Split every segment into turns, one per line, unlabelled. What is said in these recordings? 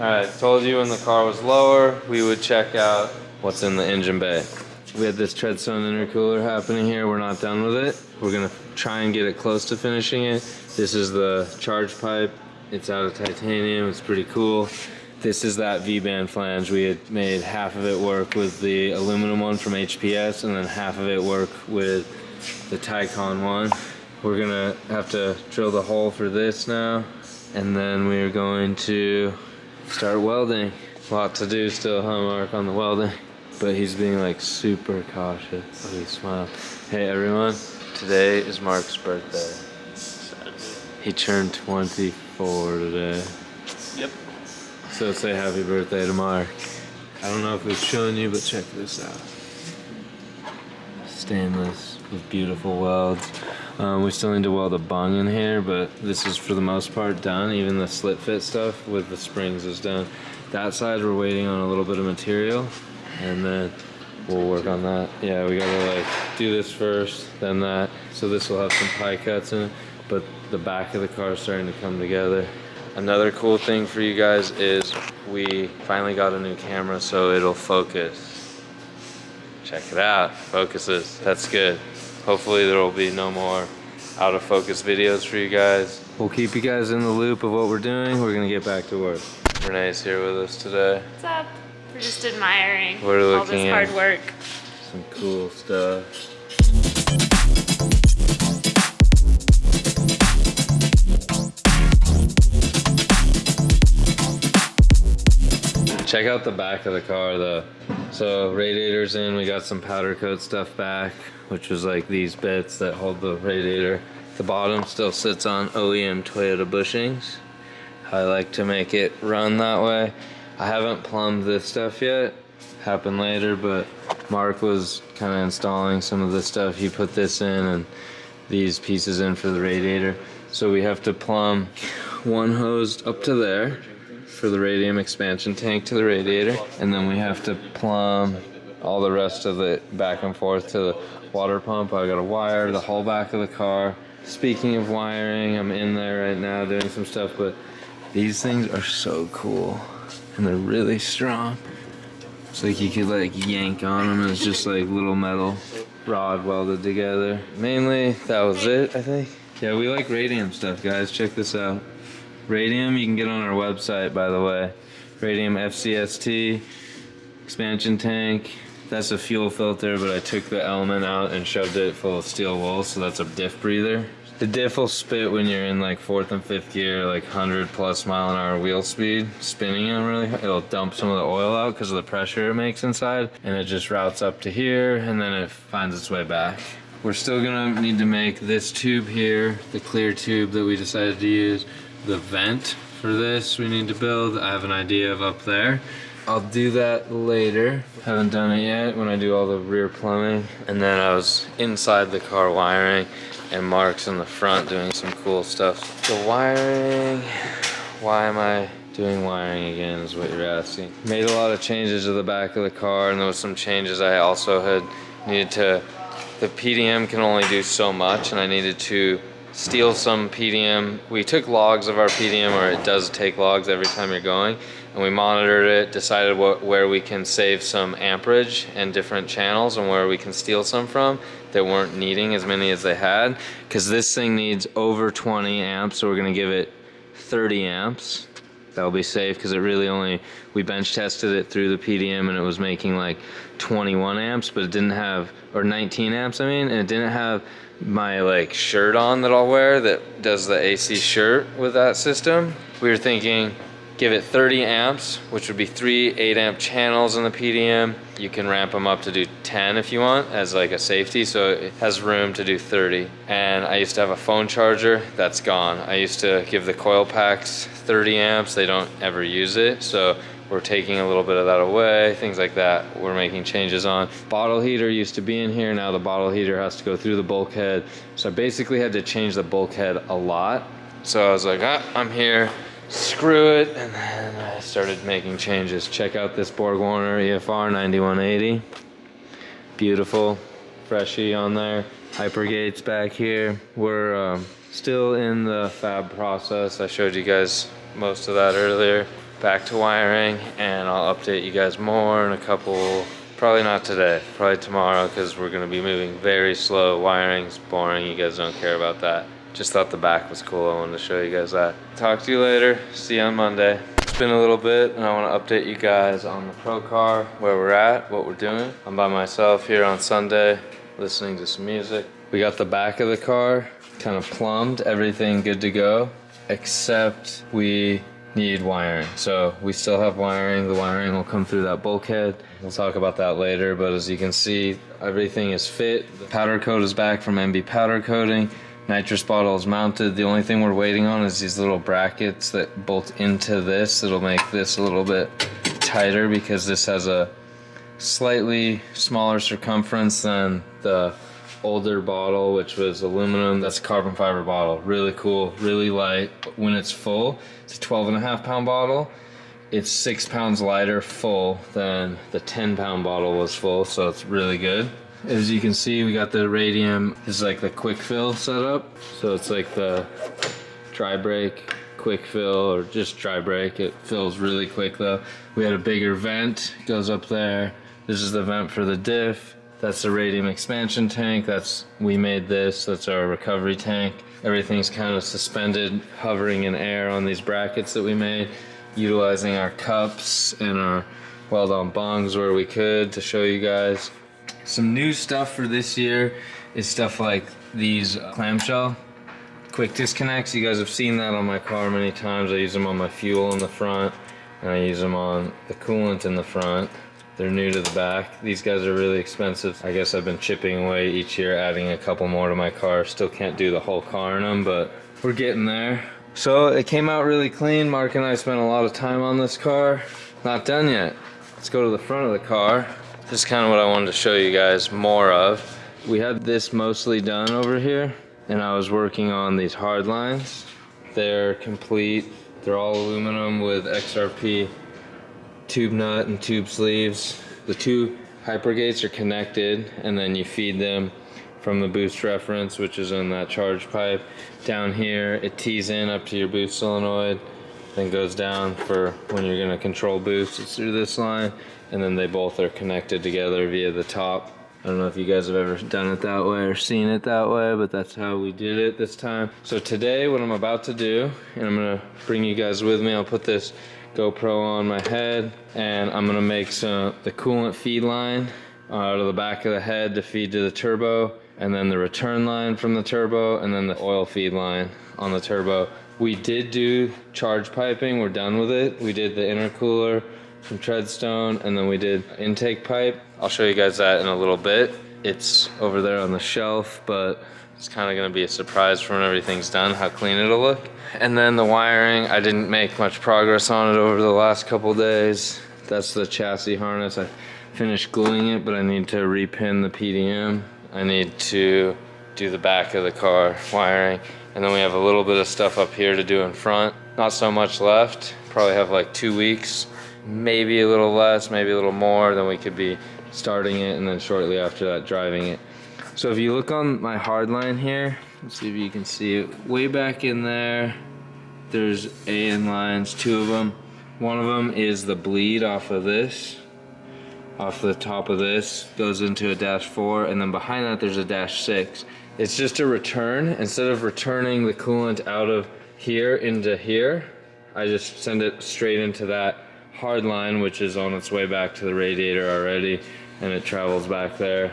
Alright, told you when the car was lower, we would check out what's in the engine bay. We had this Treadstone intercooler happening here. We're not done with it. We're gonna try and get it close to finishing it. This is the charge pipe. It's out of titanium. It's pretty cool. This is that V-band flange. We had made half of it work with the aluminum one from HPS and then half of it work with the Tycon one. We're gonna have to drill the hole for this now, and then we're going to start welding. A lot to do still, huh, Mark, on the welding? But he's being like super cautious. Oh, he smiled. Hey everyone, today is Mark's birthday. He turned 24 today. Yep. So say happy birthday to Mark. I don't know if we've shown you, but check this out. Stainless with beautiful welds. We still need to weld a bung in here, but this is for the most part done. Even the slit fit stuff with the springs is done. That side we're waiting on a little bit of material, and then we'll work on that. Yeah, we gotta like do this first, then that. So this will have some pie cuts in it, but the back of the car is starting to come together. Another cool thing for you guys is we finally got a new camera, so it'll focus. Check it out, focuses, that's good. Hopefully there will be no more out of focus videos for you guys. We'll keep you guys in the loop of what we're doing. We're gonna get back to work. Renee's here with us today.
What's up? We're just admiring
all
this hard work.
Some cool stuff. Check out the back of the car though. So radiator's in, we got some powder coat stuff back, which was like these bits that hold the radiator. The bottom still sits on OEM Toyota bushings. I like to make it run that way. I haven't plumbed this stuff yet, happened later, but Mark was kind of installing some of this stuff. He put this in and these pieces in for the radiator. So we have to plumb one hose up to there for the radium expansion tank to the radiator, and then we have to plumb all the rest of it back and forth to the water pump. I gotta wire the whole back of the car. Speaking of wiring, I'm in there right now doing some stuff, but these things are so cool and they're really strong. It's like you could like yank on them and it's just like little metal rod welded together. Mainly that was it, I think. Yeah, we like radium stuff, guys. Check this out. Radium, you can get on our website, by the way. Radium FCST, expansion tank. That's a fuel filter, but I took the element out and shoved it full of steel wool, so that's a diff breather. The diff will spit when you're in like 4th and 5th gear, like 100+ mile/an-hour wheel speed, spinning them really hard. It'll dump some of the oil out because of the pressure it makes inside, and it just routes up to here, and then it finds its way back. We're still gonna need to make this tube here, the clear tube that we decided to use. The vent for this we need to build. I have an idea of up there. I'll do that later. Haven't done it yet when I do all the rear plumbing. And then I was inside the car wiring, and Mark's in the front doing some cool stuff. The wiring, why am I doing wiring again is what you're asking. Made a lot of changes to the back of the car, and there was some changes I also had needed to, the PDM can only do so much, and I needed to steal some PDM. We took logs of our PDM, or it does take logs every time you're going, and we monitored it, decided where we can save some amperage and different channels and where we can steal some from that weren't needing as many as they had, because this thing needs over 20 amps, so we're going to give it 30 amps. That'll be safe because it really only, we bench tested it through the PDM and it was making like 21 amps, but it didn't have, or 19 amps I mean, and it didn't have my like shirt on that I'll wear that does the AC shirt with that system. We were thinking give it 30 amps, which would be 3 8-amp channels in the PDM. You can ramp them up to do 10 if you want as like a safety, so it has room to do 30. And I used to have a phone charger, that's gone. I used to give the coil packs 30 amps, they don't ever use it, so we're taking a little bit of that away, things like that. We're making changes on. Bottle heater used to be in here, now the bottle heater has to go through the bulkhead. So I basically had to change the bulkhead a lot. So I was like, I'm here, screw it, and then I started making changes. Check out this BorgWarner EFR 9180. Beautiful, freshy on there. Hypergates back here. We're still in the fab process. I showed you guys most of that earlier. back to wiring, and I'll update you guys more in a couple, probably not today, probably tomorrow, because we're gonna be moving very slow. Wiring's boring, you guys don't care about that. Just thought the back was cool, I wanted to show you guys that. Talk to you later, see you on Monday. It's been a little bit, and I wanna update you guys on the Pro Car, where we're at, what we're doing. I'm by myself here on Sunday, listening to some music. We got the back of the car kind of plumbed, everything good to go, except we need wiring. So we still have wiring. The wiring will come through that bulkhead. We'll talk about that later, but as you can see, everything is fit. The powder coat is back from MB powder coating. Nitrous bottle is mounted. The only thing we're waiting on is these little brackets that bolt into this. It'll make this a little bit tighter because this has a slightly smaller circumference than the older bottle, which was aluminum. That's a carbon fiber bottle. Really cool, really light. When it's full, it's a 12.5 pound bottle. It's 6 pounds lighter full than the 10-pound bottle was full, so it's really good. As you can see, we got the Radium, this is like the quick fill setup. So it's like the dry brake, quick fill, or just dry brake. It fills really quick though. We had a bigger vent, goes up there. This is the vent for the diff. That's the Radium expansion tank. We made this, that's our recovery tank. Everything's kind of suspended, hovering in air on these brackets that we made, utilizing our cups and our Weld-On Bungs where we could to show you guys. Some new stuff for this year is stuff like these clamshell quick disconnects. You guys have seen that on my car many times. I use them on my fuel in the front, and I use them on the coolant in the front. They're new to the back. These guys are really expensive. I guess I've been chipping away each year, adding a couple more to my car. Still can't do the whole car in them, but we're getting there. So it came out really clean. Mark and I spent a lot of time on this car. Not done yet. Let's go to the front of the car. This is kind of what I wanted to show you guys more of. We had this mostly done over here, and I was working on these hard lines. They're complete. They're all aluminum with XRP tube nut and tube sleeves. The two hyper gates are connected, and then you feed them from the boost reference, which is in that charge pipe. Down here, it tees in up to your boost solenoid, then goes down for when you're gonna control boost. It's through this line, and then they both are connected together via the top. I don't know if you guys have ever done it that way or seen it that way, but that's how we did it this time. So today, what I'm about to do, and I'm gonna bring you guys with me, I'll put this GoPro on my head, and I'm gonna make the coolant feed line out of the back of the head to feed to the turbo, and then the return line from the turbo, and then the oil feed line on the turbo. We did do charge piping, we're done with it. We did the intercooler from Treadstone, and then we did intake pipe. I'll show you guys that in a little bit. It's over there on the shelf, but it's kind of gonna be a surprise for when everything's done, how clean it'll look. And then the wiring, I didn't make much progress on it over the last couple days. That's the chassis harness. I finished gluing it, but I need to repin the PDM. I need to do the back of the car wiring. And then we have a little bit of stuff up here to do in front. Not so much left. Probably have like 2 weeks, maybe a little less, maybe a little more, then we could be starting it, and then shortly after that driving it. So if you look on my hard line here, let's see if you can see it. Way back in there, there's AN lines, 2 of them. One of them is the bleed off of this, off the top of this, goes into a -4, and then behind that there's a -6. It's just a return. Instead of returning the coolant out of here into here, I just send it straight into that hard line, which is on its way back to the radiator already, and it travels back there.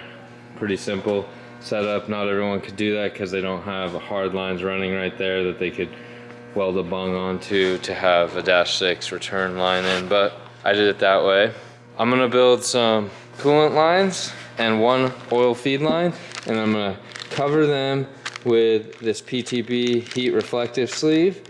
Pretty simple setup. Not everyone could do that because they don't have hard lines running right there that they could weld a bung onto to have a -6 return line in, but I did it that way. I'm gonna build some coolant lines and 1 oil feed line, and I'm gonna cover them with this PTP heat reflective sleeve,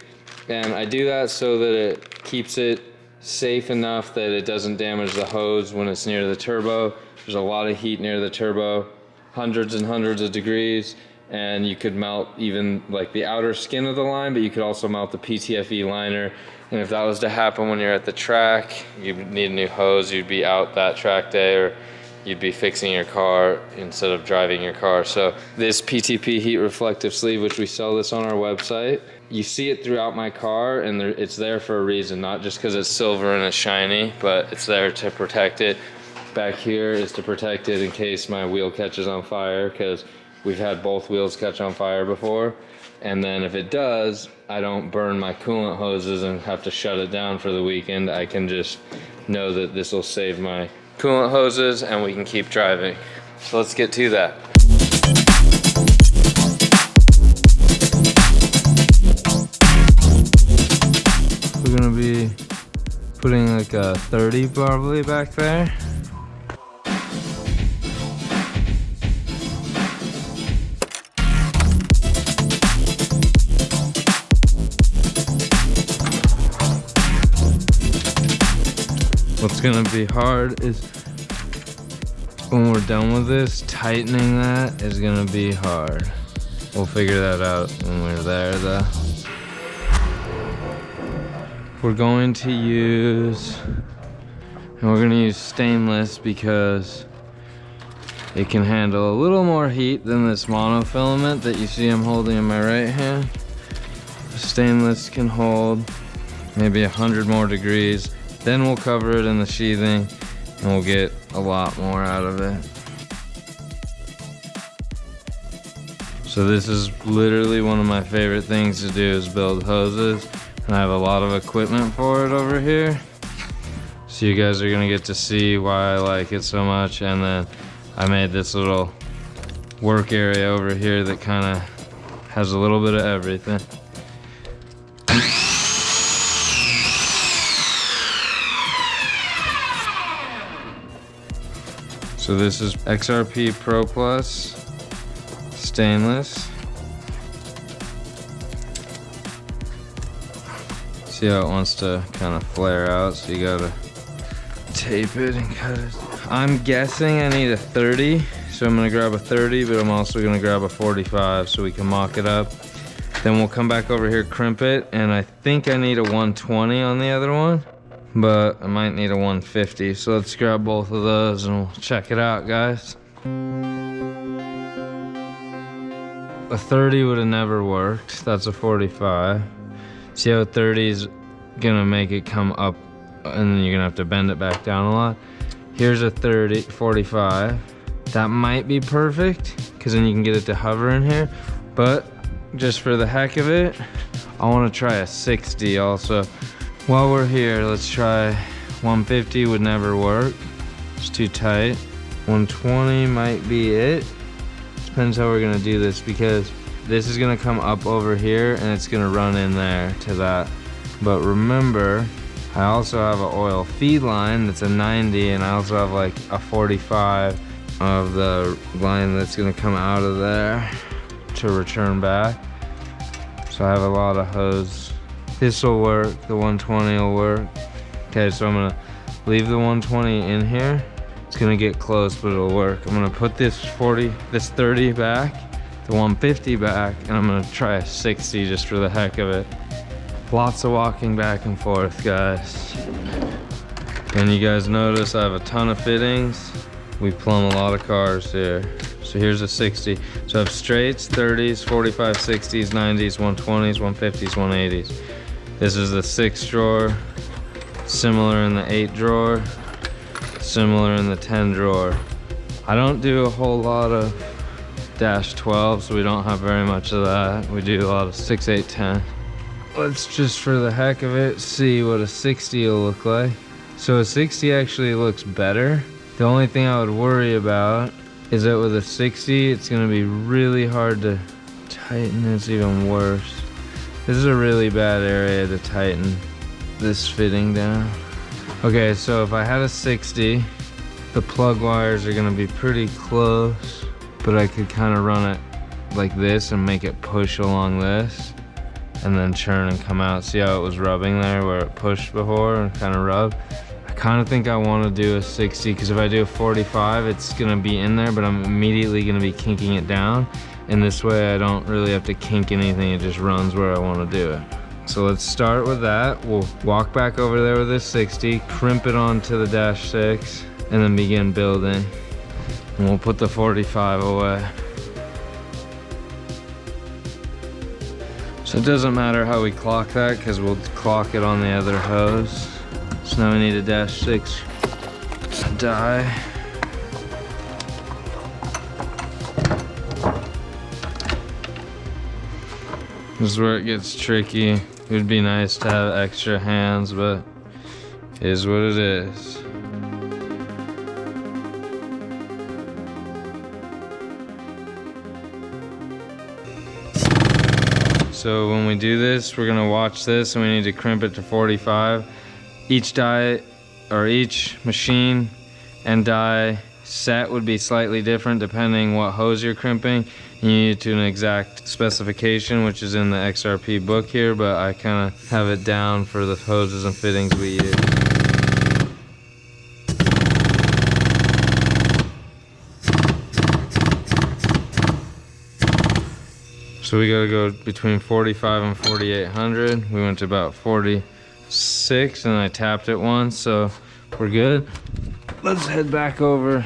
and I do that so that it keeps it safe enough that it doesn't damage the hose when it's near the turbo. There's a lot of heat near the turbo, hundreds and hundreds of degrees, and you could melt even like the outer skin of the line, but you could also melt the PTFE liner. And if that was to happen when you're at the track, you'd need a new hose, you'd be out that track day, or you'd be fixing your car instead of driving your car. So this PTP heat reflective sleeve, which we sell this on our website, you see it throughout my car, and it's there for a reason, not just because it's silver and it's shiny, but it's there to protect it. Back here is to protect it in case my wheel catches on fire, because we've had both wheels catch on fire before. And then if it does, I don't burn my coolant hoses and have to shut it down for the weekend. I can just know that this will save my coolant hoses and we can keep driving. So let's get to that. We're gonna be putting like a 30 probably back there. What's gonna be hard is when we're done with this, tightening that is gonna be hard. We'll figure that out when we're there though. We're going to use, and we're gonna use stainless because it can handle a little more heat than this monofilament that you see I'm holding in my right hand. The stainless can hold maybe 100 more degrees. Then we'll cover it in the sheathing and we'll get a lot more out of it. So this is literally one of my favorite things to do, is build hoses. And I have a lot of equipment for it over here. So you guys are gonna get to see why I like it so much. And then I made this little work area over here that kind of has a little bit of everything. So this is XRP Pro Plus stainless. See how it wants to kind of flare out, so you gotta tape it and cut it. I'm guessing I need a 30, so I'm gonna grab a 30, but I'm also gonna grab a 45 so we can mock it up. Then we'll come back over here, crimp it, and I think I need a 120 on the other one, but I might need a 150. So let's grab both of those and we'll check it out, guys. A 30 would have never worked. That's a 45. See how 30 is gonna make it come up, and then you're gonna have to bend it back down a lot. Here's a 45. That might be perfect, because then you can get it to hover in here. But just for the heck of it, I wanna try a 60 also. While we're here, let's try 150. Would never work. It's too tight. 120 might be it. Depends how we're gonna do this, because this is gonna come up over here and it's gonna run in there to that. But remember, I also have an oil feed line that's a 90, and I also have like a 45 of the line that's gonna come out of there to return back. So I have a lot of hose. This will work, the 120 will work. Okay, so I'm gonna leave the 120 in here. It's gonna get close, but it'll work. I'm gonna put this 30 back, the 150 back, and I'm gonna try a 60 just for the heck of it. Lots of walking back and forth, guys. And you guys notice I have a ton of fittings. We plumb a lot of cars here. So here's a 60. So I have straights, 30s, 45, 60s, 90s, 120s, 150s, 180s. This is the 6 drawer, similar in the 8 drawer, similar in the 10 drawer. I don't do a whole lot of -12, so we don't have very much of that. We do a lot of 6, 8, 10. Let's just, for the heck of it, see what a 60 will look like. So a 60 actually looks better. The only thing I would worry about is that with a 60, it's gonna be really hard to tighten. It's even worse. This is a really bad area to tighten this fitting down. Okay, so if I had a 60, the plug wires are gonna be pretty close, but I could kind of run it like this and make it push along this and then churn and come out. See how it was rubbing there where it pushed before and kind of rubbed? I kind of think I want to do a 60, because if I do a 45, it's gonna be in there, but I'm immediately gonna be kinking it down. And this way I don't really have to kink anything, it just runs where I want to do it. So let's start with that. We'll walk back over there with this 60, crimp it onto the -6, and then begin building. And we'll put the 45 away. So it doesn't matter how we clock that because we'll clock it on the other hose. So now we need a -6 die. This is where it gets tricky. It would be nice to have extra hands, but it is what it is. So when we do this, we're gonna watch this and we need to crimp it to 45. Each die, or each machine and die set would be slightly different depending what hose you're crimping. You need to an exact specification, which is in the XRP book here, but I kind of have it down for the hoses and fittings we use. So we gotta go between 45 and 4800. We went to about 46 and I tapped it once, so we're good. Let's head back over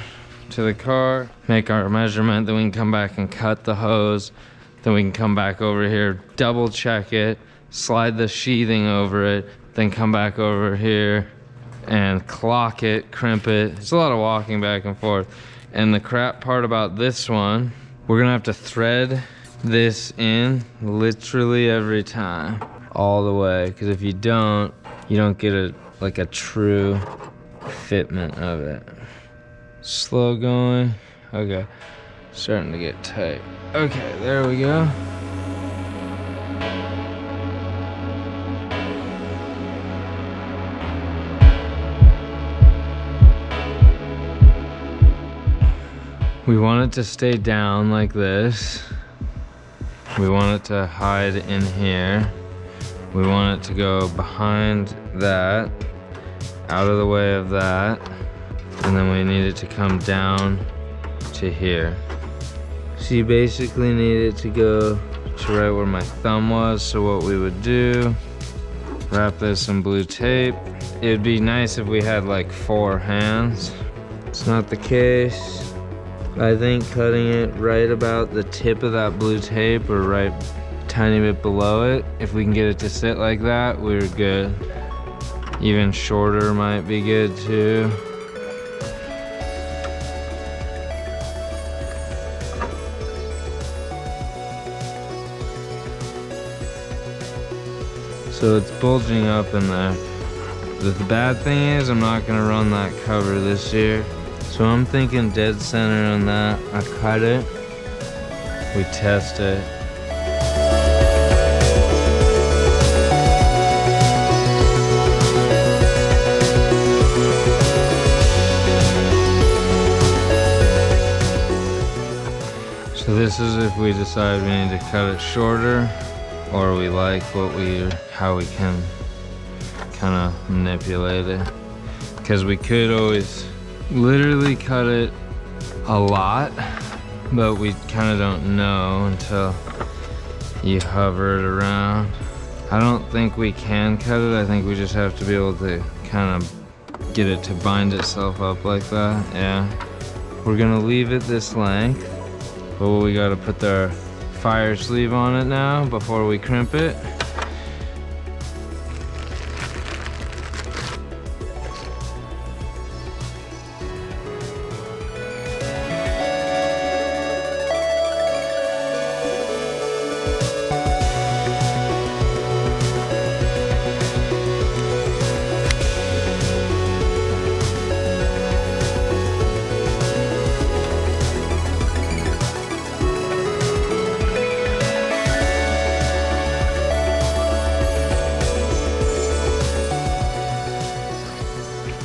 to the car, make our measurement, then we can come back and cut the hose. Then we can come back over here, double check it, slide the sheathing over it, then come back over here and clock it, crimp it. It's a lot of walking back and forth. And the crap part about this one, we're gonna have to thread this in literally every time, all the way, because if you don't get a true fitment of it. Slow going. Okay, starting to get tight. Okay, there we go. We want it to stay down like this. We want it to hide in here. We want it to go behind that, out of the way of that, and then we need it to come down to here. So you basically need it to go to right where my thumb was. So what we would do, wrap this in blue tape. It would be nice if we had like 4 hands. It's not the case. I think cutting it right about the tip of that blue tape or right tiny bit below it, if we can get it to sit like that, we're good. Even shorter might be good too. So it's bulging up in there. The bad thing is I'm not gonna run that cover this year. So I'm thinking dead center on that. I cut it, we test it. So this is if we decide we need to cut it shorter, or we like how we can kind of manipulate it. Because we could always literally cut it a lot, but we kind of don't know until you hover it around. I don't think we can cut it. I think we just have to be able to kind of get it to bind itself up like that. Yeah. We're gonna leave it this length, but we gotta put our fire sleeve on it now before we crimp it.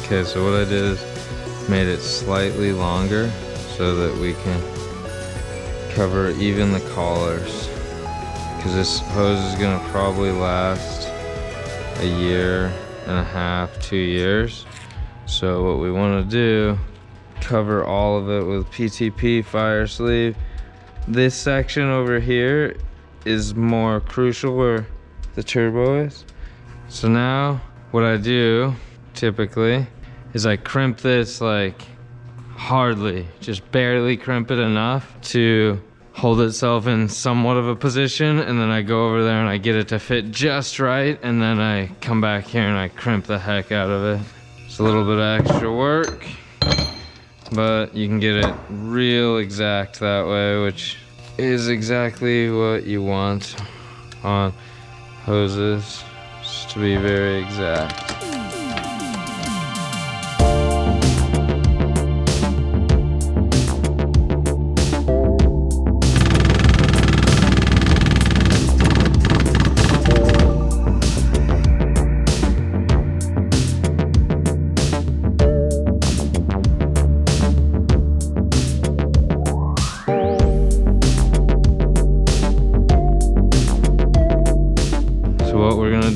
Okay, so what I did is made it slightly longer so that we can cover even the collars. Because this hose is gonna probably last a year and a half, 2 years. So what we wanna do, cover all of it with PTP Fire Sleeve. This section over here is more crucial where the turbo is. So now what I do typically is I crimp this like hardly, just barely crimp it enough to hold itself in somewhat of a position, and then I go over there and I get it to fit just right, and then I come back here and I crimp the heck out of it. It's a little bit of extra work, but you can get it real exact that way, which is exactly what you want on hoses, just to be very exact.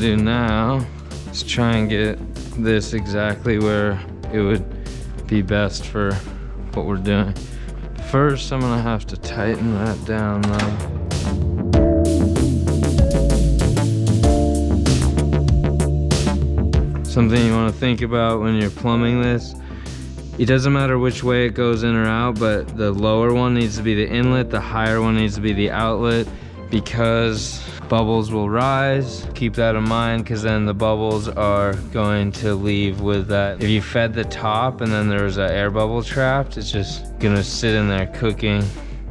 Do now is try and get this exactly where it would be best for what we're doing. First, I'm gonna have to tighten that down though. Something you want to think about when you're plumbing this, it doesn't matter which way it goes in or out, but the lower one needs to be the inlet, the higher one needs to be the outlet, because bubbles will rise. Keep that in mind, because then the bubbles are going to leave with that. If you fed the top and then there was an air bubble trapped, it's just gonna sit in there cooking,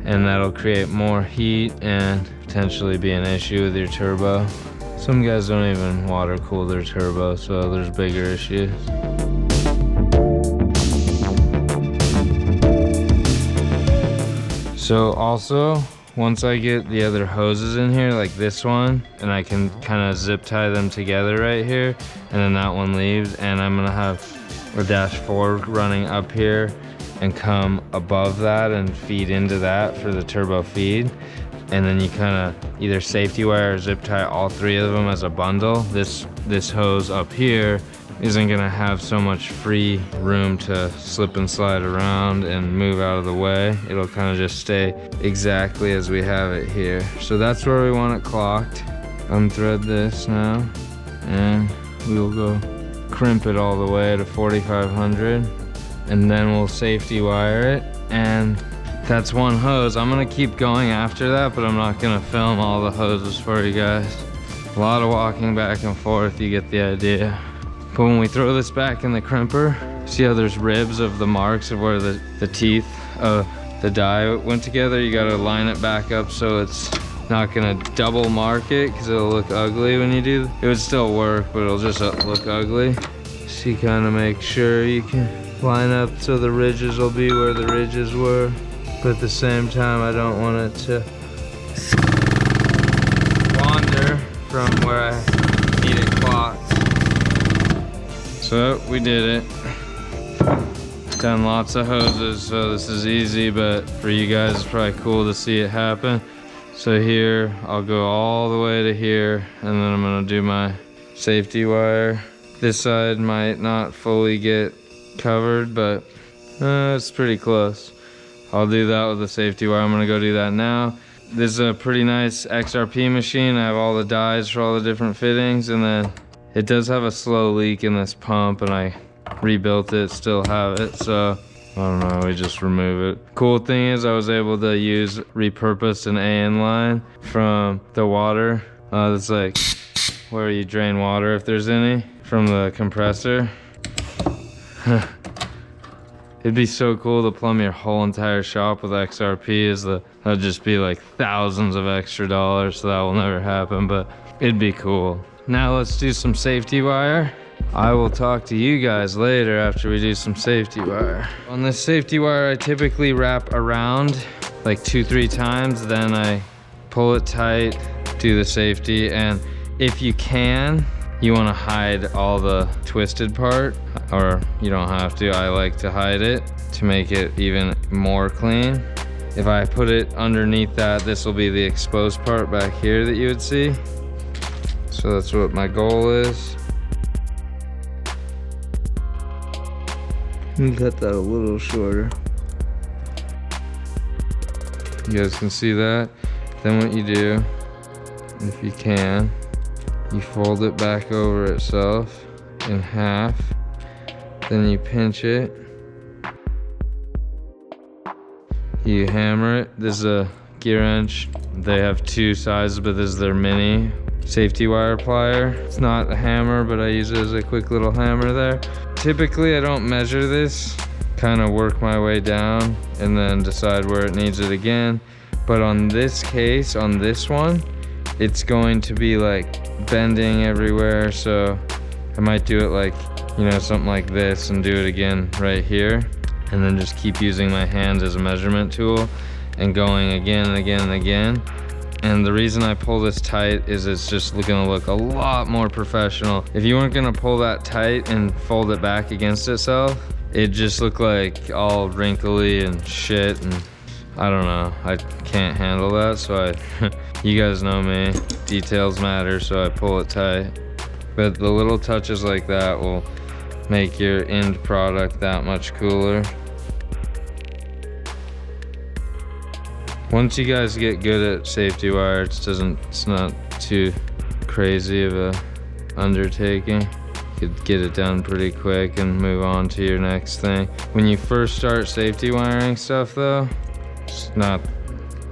and that'll create more heat and potentially be an issue with your turbo. Some guys don't even water cool their turbo, so there's bigger issues. So also, once I get the other hoses in here, like this one, and I can kind of zip tie them together right here, and then that one leaves, and I'm gonna have a -4 running up here and come above that and feed into that for the turbo feed. And then you kind of either safety wire or zip tie all 3 of them as a bundle. This hose up here isn't gonna have so much free room to slip and slide around and move out of the way. It'll kind of just stay exactly as we have it here. So that's where we want it clocked. Unthread this now, and we'll go crimp it all the way to 4500, and then we'll safety wire it, and that's one hose. I'm gonna keep going after that, but I'm not gonna film all the hoses for you guys. A lot of walking back and forth, you get the idea. But when we throw this back in the crimper, see how there's ribs of the marks of where the teeth of the die went together? You gotta line it back up so it's not gonna double mark it, because it'll look ugly when you do. It would still work, but it'll just look ugly. So you kind of make sure you can line up so the ridges will be where the ridges were. But at the same time, I don't want it to wander from where I need it clocked. So we did it. Done lots of hoses, so this is easy, but for you guys it's probably cool to see it happen. So here, I'll go all the way to here, and then I'm gonna do my safety wire. This side might not fully get covered, but it's pretty close. I'll do that with the safety wire. I'm gonna go do that now. This is a pretty nice XRP machine. I have all the dies for all the different fittings, and then it does have a slow leak in this pump, and I rebuilt it, still have it, so I don't know, we just remove it. Cool thing is I was able to repurpose an AN line from the water. That's like where you drain water if there's any from the compressor. It'd be so cool to plumb your whole entire shop with XRP. That'd just be like thousands of extra dollars, so that will never happen, but it'd be cool. Now let's do some safety wire. I will talk to you guys later after we do some safety wire. On this safety wire, I typically wrap around like 2-3 times, then I pull it tight, do the safety, and if you can, you want to hide all the twisted part, or you don't have to. I like to hide it to make it even more clean. If I put it underneath that, this will be the exposed part back here that you would see. So that's what my goal is. Let me cut that a little shorter. You guys can see that. Then what you do, if you can, you fold it back over itself in half. Then you pinch it. You hammer it. This is a GEARWRENCH. They have two sizes, but this is their mini safety wire plier. It's not a hammer, but I use it as a quick little hammer there. Typically, I don't measure this, kind of work my way down and then decide where it needs it again. But on this case, on this one, it's going to be like bending everywhere. So I might do it like, you know, something like this and do it again right here. And then just keep using my hands as a measurement tool and going again and again and again. And the reason I pull this tight is it's just gonna look a lot more professional. If you weren't gonna pull that tight and fold it back against itself, it just looked like all wrinkly and shit, and I don't know, I can't handle that. So you guys know me, details matter, so I pull it tight. But the little touches like that will make your end product that much cooler. Once you guys get good at safety wire, it's not too crazy of a undertaking. You could get it done pretty quick and move on to your next thing. When you first start safety wiring stuff though, it's not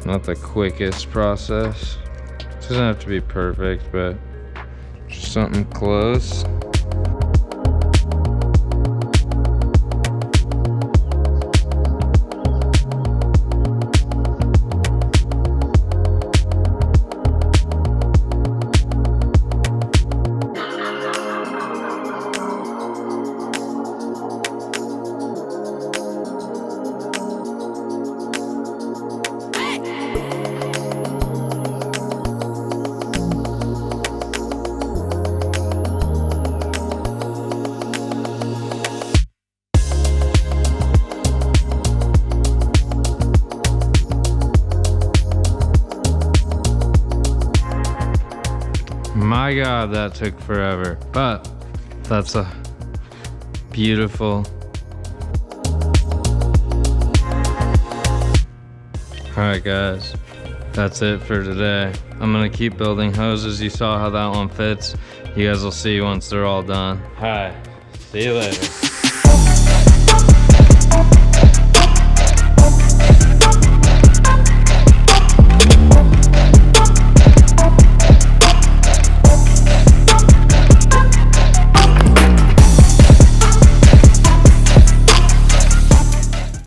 the quickest process. It doesn't have to be perfect, but just something close. My God, that took forever, but that's a beautiful. All right, guys, that's it for today. I'm gonna keep building hoses. You saw how that one fits. You guys will see once they're all done. All right, see you later.